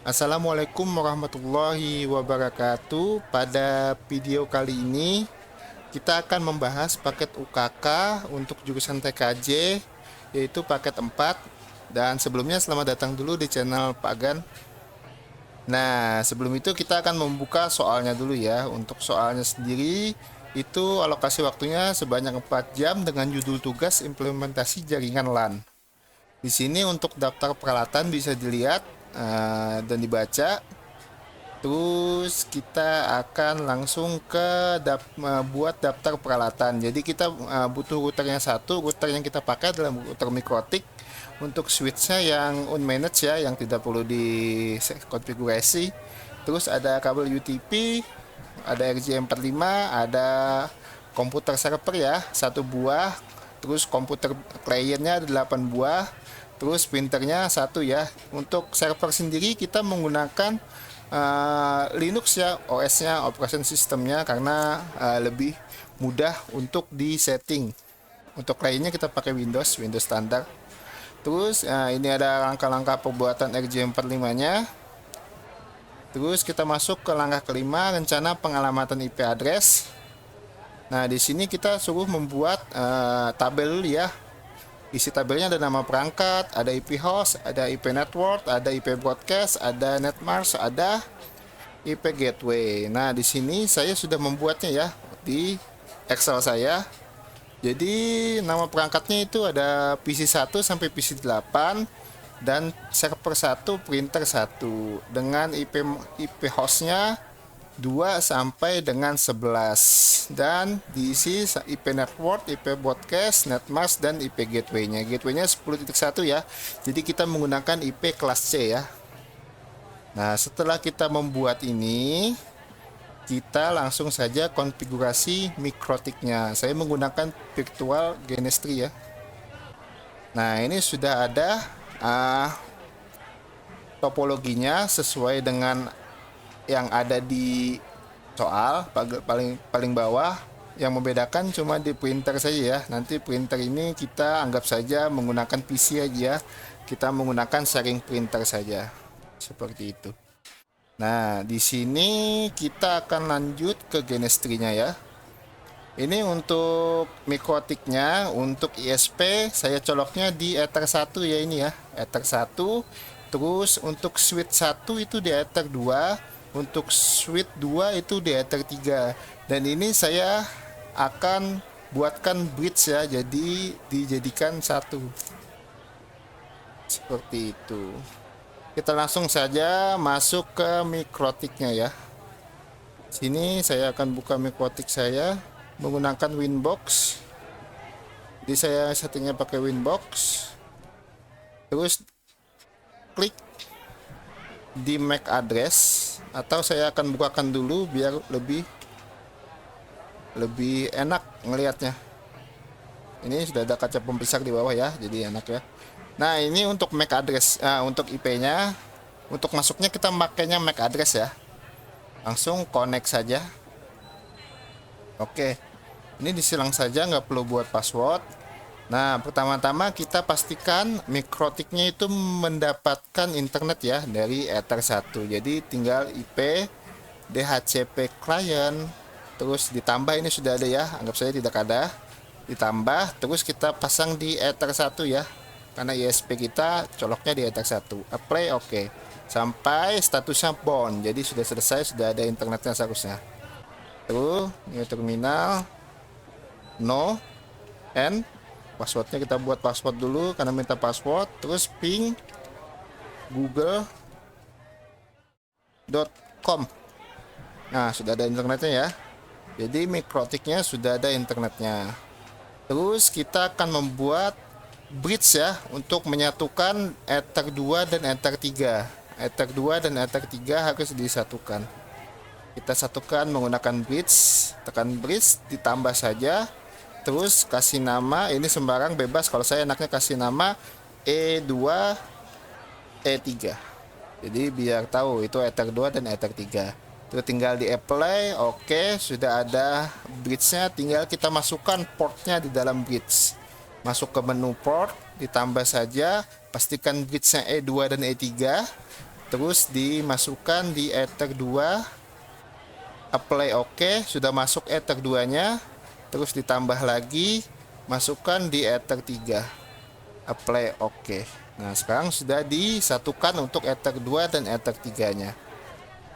Assalamualaikum warahmatullahi wabarakatuh. Pada video kali ini kita akan membahas paket UKK untuk jurusan TKJ, yaitu paket 4. Dan sebelumnya selamat datang dulu di channel Pak Gan. Nah, sebelum itu kita akan membuka soalnya dulu ya. Untuk soalnya sendiri itu alokasi waktunya sebanyak 4 jam dengan judul tugas implementasi jaringan LAN. Di sini untuk daftar peralatan bisa dilihat dan dibaca. Terus kita akan langsung ke buat daftar peralatan. Jadi kita butuh routernya satu. Router yang kita pakai adalah router Mikrotik. Untuk switchnya yang unmanaged ya, yang tidak perlu dikonfigurasi. Terus ada kabel UTP, ada RJ45, ada komputer server ya, satu buah. Terus komputer kliennya ada 8 buah. Terus printernya satu ya. Untuk server sendiri kita menggunakan Linux ya, OS-nya, operation systemnya, karena lebih mudah untuk di setting. Untuk kliennya kita pakai Windows standar. Terus ini ada langkah-langkah pembuatan RJ45-nya. Terus kita masuk ke langkah kelima, rencana pengalamatan IP address. Nah, di sini kita suruh membuat tabel dulu ya. Isi tabelnya ada nama perangkat, ada IP host, ada IP network, ada IP broadcast, ada netmask, ada IP gateway. Nah, di sini saya sudah membuatnya ya di Excel saya. Jadi nama perangkatnya itu ada PC1 sampai PC8 dan server 1, printer 1 dengan IP hostnya 2 sampai dengan 11, dan diisi IP network, IP broadcast, netmask, dan IP gateway-nya. Gateway-nya 10.1 ya. Jadi kita menggunakan IP kelas C ya. Nah, setelah kita membuat ini, kita langsung saja konfigurasi Mikrotiknya. Saya menggunakan virtual Genestry ya. Nah, ini sudah ada topologinya sesuai dengan yang ada di soal paling bawah. Yang membedakan cuma di printer saja ya. Nanti printer ini kita anggap saja menggunakan PC aja. Kita menggunakan sharing printer saja. Seperti itu. Nah, di sini kita akan lanjut ke Genestry-nya ya. Ini untuk Mikrotiknya, untuk ISP saya coloknya di Ether 1 ya, ini ya. Ether 1. Terus untuk switch 1 itu di Ether 2, untuk switch 2 itu di Ether 3. Dan ini saya akan buatkan bridge ya, jadi dijadikan satu. Seperti itu. Kita langsung saja masuk ke Mikrotiknya ya. Sini saya akan buka Mikrotik saya menggunakan Winbox. Jadi saya settingnya pakai Winbox. Terus klik di MAC address, atau saya akan bukakan dulu biar lebih enak ngelihatnya. Ini sudah ada kaca pembesar di bawah ya, jadi enak ya. Nah, ini untuk MAC address, untuk IP-nya. Untuk masuknya kita makainya MAC address ya. Langsung connect saja. Oke, ini disilang saja, nggak perlu buat password. Nah, pertama-tama kita pastikan Mikrotiknya itu mendapatkan internet ya dari Ether 1. Jadi tinggal IP DHCP client, terus ditambah, ini sudah ada ya, anggap saja tidak ada. Ditambah, terus kita pasang di Ether 1 ya. Karena ISP kita coloknya di Ether 1. Apply, oke. Sampai statusnya bound. Jadi sudah selesai, sudah ada internetnya seharusnya. Terus, ini terminal. No. And passwordnya kita buat password dulu karena minta password. Terus ping google.com. Nah, sudah ada internetnya ya. Jadi Mikrotiknya sudah ada internetnya. Terus kita akan membuat bridge ya untuk menyatukan Ether 2 dan Ether 3. Ether 2 dan Ether 3 harus disatukan. Kita satukan menggunakan bridge, tekan bridge, ditambah saja. Terus kasih nama, ini sembarang bebas, kalau saya enaknya kasih nama E2 E3. Jadi biar tahu itu Ether 2 dan Ether 3. Terus tinggal di apply, oke, sudah ada bridge-nya, tinggal kita masukkan portnya di dalam bridge. Masuk ke menu port, ditambah saja, pastikan bridge-nya E2 dan E3. terus dimasukkan di Ether 2, apply OK, sudah masuk Ether 2 nya, terus ditambah lagi, masukkan di Ether 3, apply OK. Nah sekarang sudah disatukan untuk Ether 2 dan Ether 3 nya.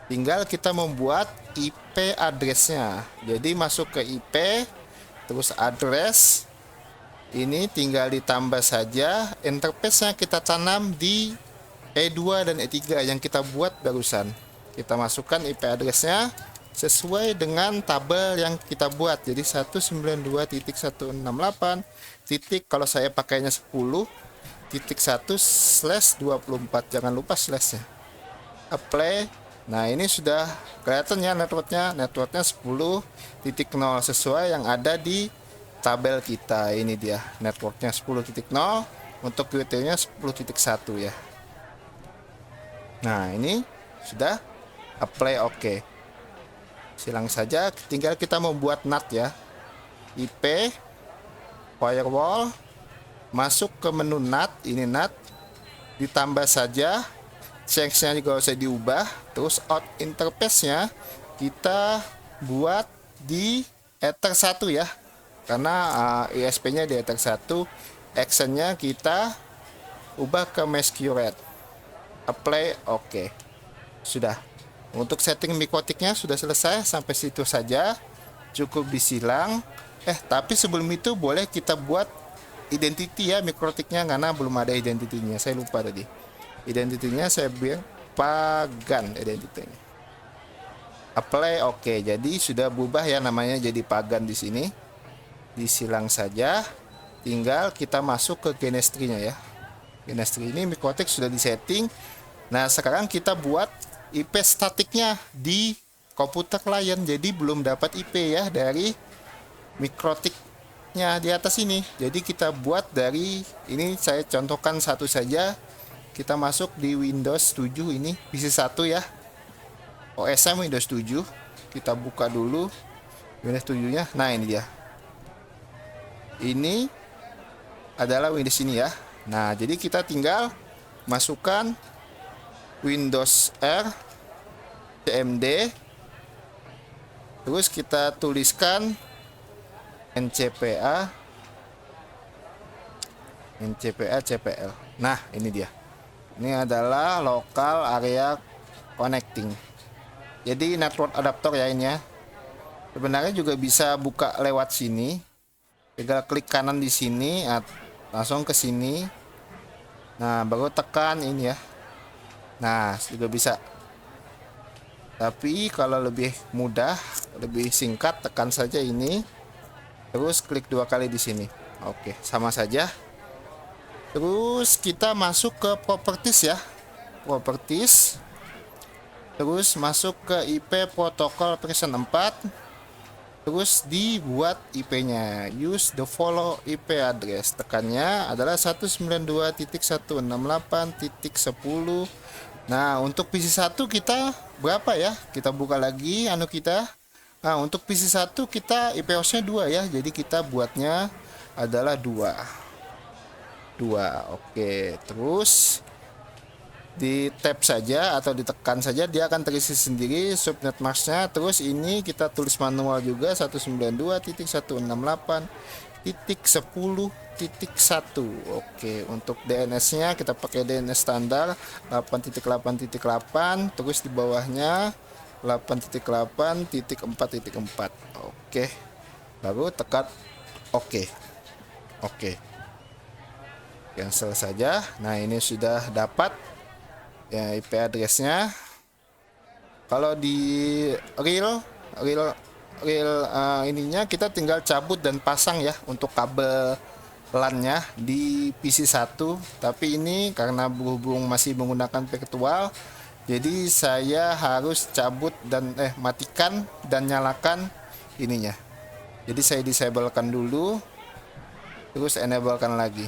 Tinggal kita membuat IP addressnya. Jadi masuk ke IP, terus address, ini tinggal ditambah saja interface-nya kita tanam di E2 dan E3 yang kita buat barusan. Kita masukkan IP address-nya sesuai dengan tabel yang kita buat. Jadi 192.168 titik, kalau saya pakainya 10.1/24, jangan lupa slashnya. Apply. Nah ini sudah kelihatan ya networknya 10.0 sesuai yang ada di tabel kita. Ini dia networknya 10.0, untuk QT-nya 10.1 ya. Nah ini sudah apply OK. Silang saja, tinggal kita membuat NAT ya. IP firewall, masuk ke menu NAT, ini NAT, ditambah saja change-nya juga usah diubah, terus out interface-nya kita buat di Ether 1 ya, karena ISP-nya di Ether 1, action-nya kita ubah ke Masquerade, apply OK. Sudah, untuk setting mikrotiknya sudah selesai, sampai situ saja, cukup disilang. Tapi sebelum itu boleh kita buat identity ya mikrotiknya, karena belum ada identitinya, saya lupa tadi. Identitinya saya bilang pagan identitinya. Apply OK. Jadi sudah berubah ya namanya jadi pagan di sini. Disilang saja. Tinggal kita masuk ke Genestry-nya ya. Genestry ini mikrotik sudah disetting. Nah, sekarang kita buat IP statiknya di komputer klien. Jadi belum dapat IP ya dari mikrotiknya di atas ini. Jadi kita buat dari ini, saya contohkan satu saja. Kita masuk di Windows 7 ini, PC1 ya. OS-nya Windows 7. Kita buka dulu Windows 7-nya. Nah, ini dia. Ini adalah Windows ini ya. Nah, jadi kita tinggal masukkan Windows R CMD. Terus kita tuliskan NCPA CPL. Nah, ini dia. Ini adalah local area connecting. Jadi network adapter ya ini ya. Sebenarnya juga bisa buka lewat sini. Tinggal klik kanan di sini, langsung ke sini. Nah, baru tekan ini ya. Nah, juga bisa. Tapi kalau lebih mudah, lebih singkat, tekan saja ini. Terus klik 2 kali di sini. Oke, sama saja. Terus kita masuk ke properties ya. Properties. Terus masuk ke IP protokol version 4. Terus dibuat IP-nya. Use the follow IP address. Tekannya adalah 192.168.10. Nah, untuk PC1 kita berapa ya? Kita buka lagi kita. Nah, untuk PC1 kita IP host-nya 2 ya. Jadi kita buatnya adalah 2. Oke, terus di tab saja atau ditekan saja, dia akan terisi sendiri subnet mask-nya. Terus ini kita tulis manual juga 192.168.10.1. Oke, untuk DNS-nya kita pakai DNS standar 8.8.8, terus di bawahnya 8.8.4.4. Oke, baru tekan oke. Cancel saja. Nah, ini sudah dapat ya IP address-nya. Kalau di real ininya kita tinggal cabut dan pasang ya untuk kabel LAN-nya di PC1. Tapi ini karena berhubung masih menggunakan virtual, jadi saya harus cabut dan matikan dan nyalakan ininya. Jadi saya disablekan dulu, terus enablekan lagi.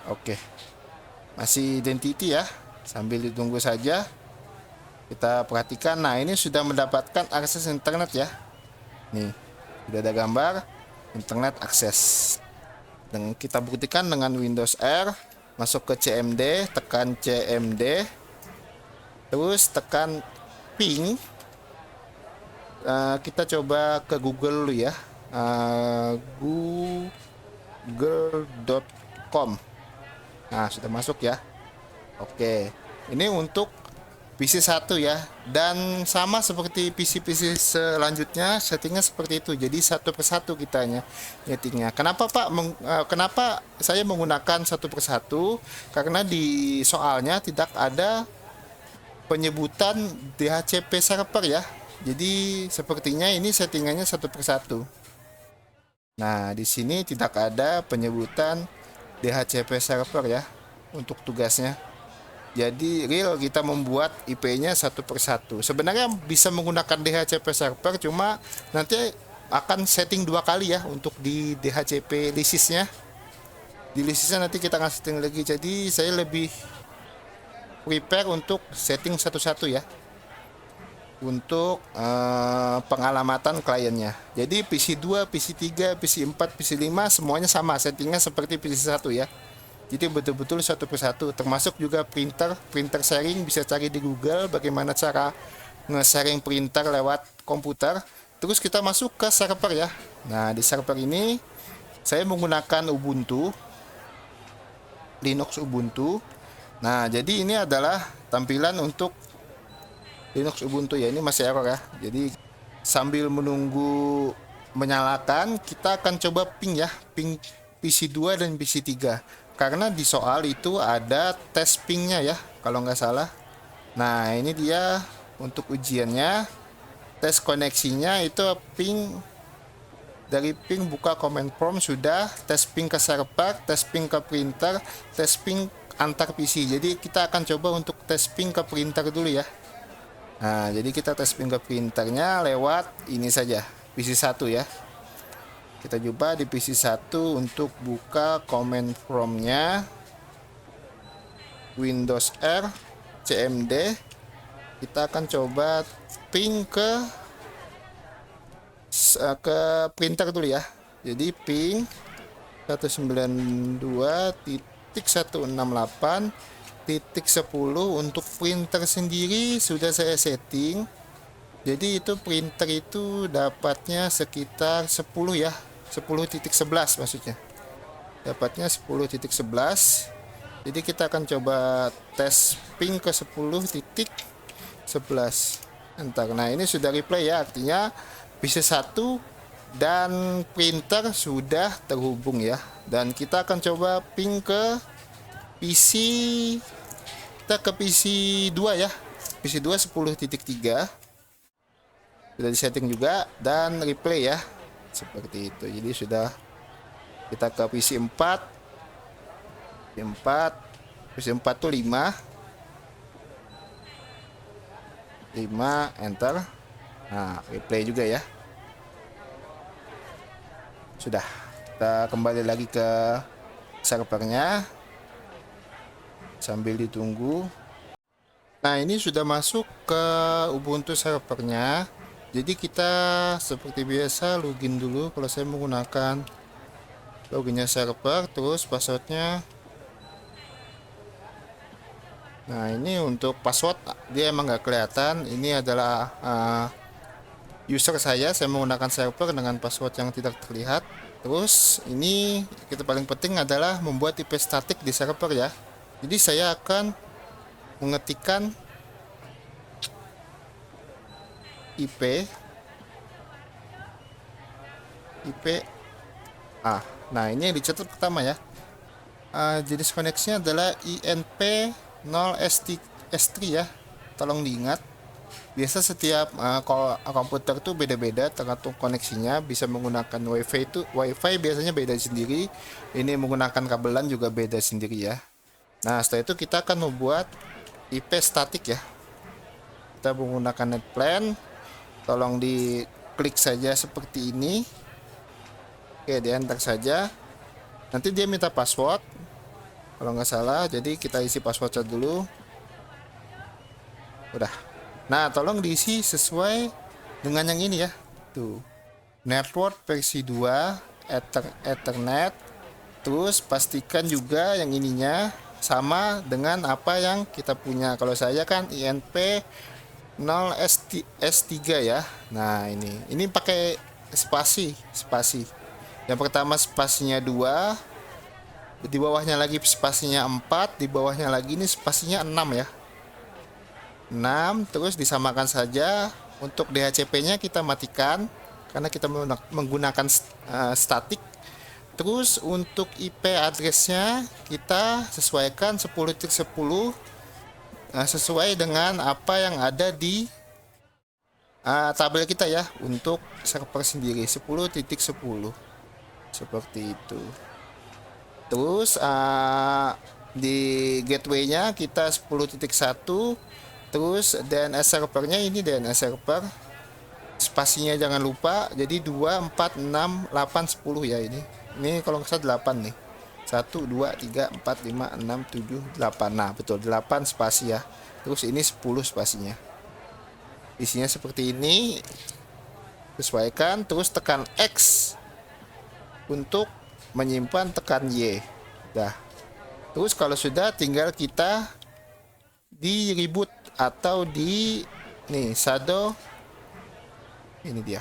Oke, masih identity ya, sambil ditunggu saja. Kita perhatikan. Nah, ini sudah mendapatkan akses internet ya. Nih, sudah ada gambar internet akses. Dan kita buktikan dengan Windows R. masuk ke CMD, tekan CMD, terus tekan ping. Kita coba ke Google dulu ya, google.com. Nah, sudah masuk ya. Oke, ini untuk PC 1 ya, dan sama seperti PC-PC selanjutnya settingnya seperti itu. Jadi satu persatu kitanya nyetingnya. Kenapa Pak? Kenapa saya menggunakan satu persatu? Karena di soalnya tidak ada penyebutan DHCP server ya. Jadi sepertinya ini settingannya satu persatu. Nah, di sini tidak ada penyebutan DHCP server ya untuk tugasnya. Jadi real kita membuat IP-nya satu persatu. Sebenarnya bisa menggunakan DHCP server, cuma nanti akan setting 2 kali ya untuk di DHCP lisisnya. Di lisisnya nanti kita akan setting lagi. Jadi saya lebih prepare untuk setting satu-satu ya, untuk pengalamatan kliennya. Jadi PC 2, PC 3, PC 4, PC 5 semuanya sama settingnya seperti PC 1 ya. Jadi betul-betul satu persatu, termasuk juga printer sharing. Bisa cari di Google bagaimana cara nge-sharing printer lewat komputer. Terus kita masuk ke server ya. Nah, di server ini saya menggunakan Ubuntu, Linux Ubuntu. Nah, jadi ini adalah tampilan untuk Linux Ubuntu ya. Ini masih error ya. Jadi sambil menunggu menyalakan, kita akan coba ping ya, ping PC 2 dan PC 3. Karena di soal itu ada tes pingnya ya, kalau nggak salah. Nah, ini dia untuk ujiannya. Tes koneksinya itu ping, dari ping buka command prompt sudah, tes ping ke server, tes ping ke printer, tes ping antar PC. Jadi kita akan coba untuk tes ping ke printer dulu ya. Nah, jadi kita tes ping ke printernya lewat ini saja, PC 1 ya. Kita coba di PC 1 untuk buka command prompt-nya, Windows R, CMD. Kita akan coba ping ke printer dulu ya. Jadi ping 192.168.10 untuk printer sendiri sudah saya setting. Jadi itu printer itu dapatnya sekitar 10 ya, 10.11 maksudnya. Dapatnya 10.11. Jadi kita akan coba tes ping ke 10.11. Entar. Nah, ini sudah replay ya, artinya PC 1 dan printer sudah terhubung ya. Dan kita akan coba ping ke PC, kita ke PC 2 ya. PC 2 10.3. Sudah disetting juga dan replay ya, seperti itu. Jadi sudah, kita ke PC 4. PC 4 tuh 5 enter. Nah, replay juga ya. Sudah, kita kembali lagi ke servernya sambil ditunggu. Nah, ini sudah masuk ke Ubuntu servernya. Jadi kita seperti biasa login dulu. Kalau saya menggunakan loginnya server, terus passwordnya. Nah, ini untuk password dia emang nggak kelihatan. Ini adalah user saya menggunakan server dengan password yang tidak terlihat. Terus ini kita paling penting adalah membuat IP statik di server ya. Jadi saya akan mengetikkan IP. Nah, ini yang dicatat pertama ya. Jenis koneksinya adalah INP0S3 ya. Tolong diingat. Biasa setiap komputer tuh beda-beda tergantung koneksinya. Bisa menggunakan WiFi biasanya beda sendiri. Ini menggunakan kabelan juga beda sendiri ya. Nah, setelah itu kita akan membuat IP statik ya. Kita menggunakan netplan. Tolong diklik saja seperti ini. Oke, di enter saja. Nanti dia minta password kalau nggak salah, jadi kita isi passwordnya dulu. Udah. Nah, tolong diisi sesuai dengan yang ini ya. Tuh, network versi 2 Ethernet. Terus pastikan juga yang ininya sama dengan apa yang kita punya. Kalau saya kan INP 0 S3 ya. Nah, ini pakai spasi. Yang pertama spasinya 2, di bawahnya lagi spasinya 4, di bawahnya lagi ini spasinya 6 ya. 6, terus disamakan saja. Untuk DHCP-nya kita matikan karena kita menggunakan statik. Terus untuk IP address-nya kita sesuaikan 10.10 sesuai dengan apa yang ada di tabel kita ya, untuk server sendiri 10.10 seperti itu. Terus di gateway-nya kita 10.1. Terus DNS servernya ini DNS server, spasinya jangan lupa, jadi 2, 4, 6, 8, 10 ya. Ini kalau nggak salah 8 nih, 1, 2, 3, 4, 5, 6, 7, 8. Nah betul 8 spasi ya. Terus ini 10 spasinya. Isinya seperti ini, sesuaikan. Terus tekan X untuk menyimpan, tekan Y. Dah. Terus kalau sudah, tinggal kita di reboot atau di shadow. Ini dia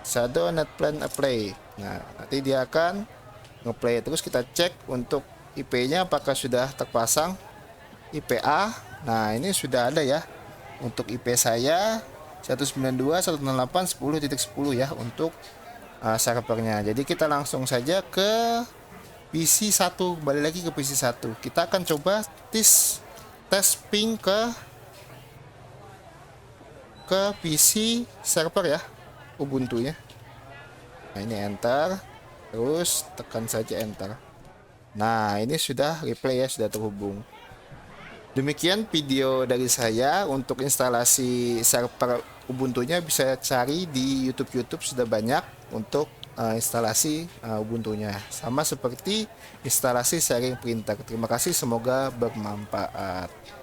shadow netplan apply. Nah nanti dia akan ngeplay. Terus kita cek untuk IP-nya apakah sudah terpasang IPA. Nah ini sudah ada ya. Untuk IP saya 192.168.10.10 ya untuk servernya. Jadi kita langsung saja ke PC 1, kembali lagi ke PC 1. Kita akan coba tes ping ke PC server ya, Ubuntu ya. Nah ini enter, terus tekan saja enter. Nah ini sudah replay ya, sudah terhubung. Demikian video dari saya untuk instalasi server Ubuntunya. Bisa cari di YouTube sudah banyak untuk instalasi Ubuntunya, sama seperti instalasi sharing printer. Terima kasih, semoga bermanfaat.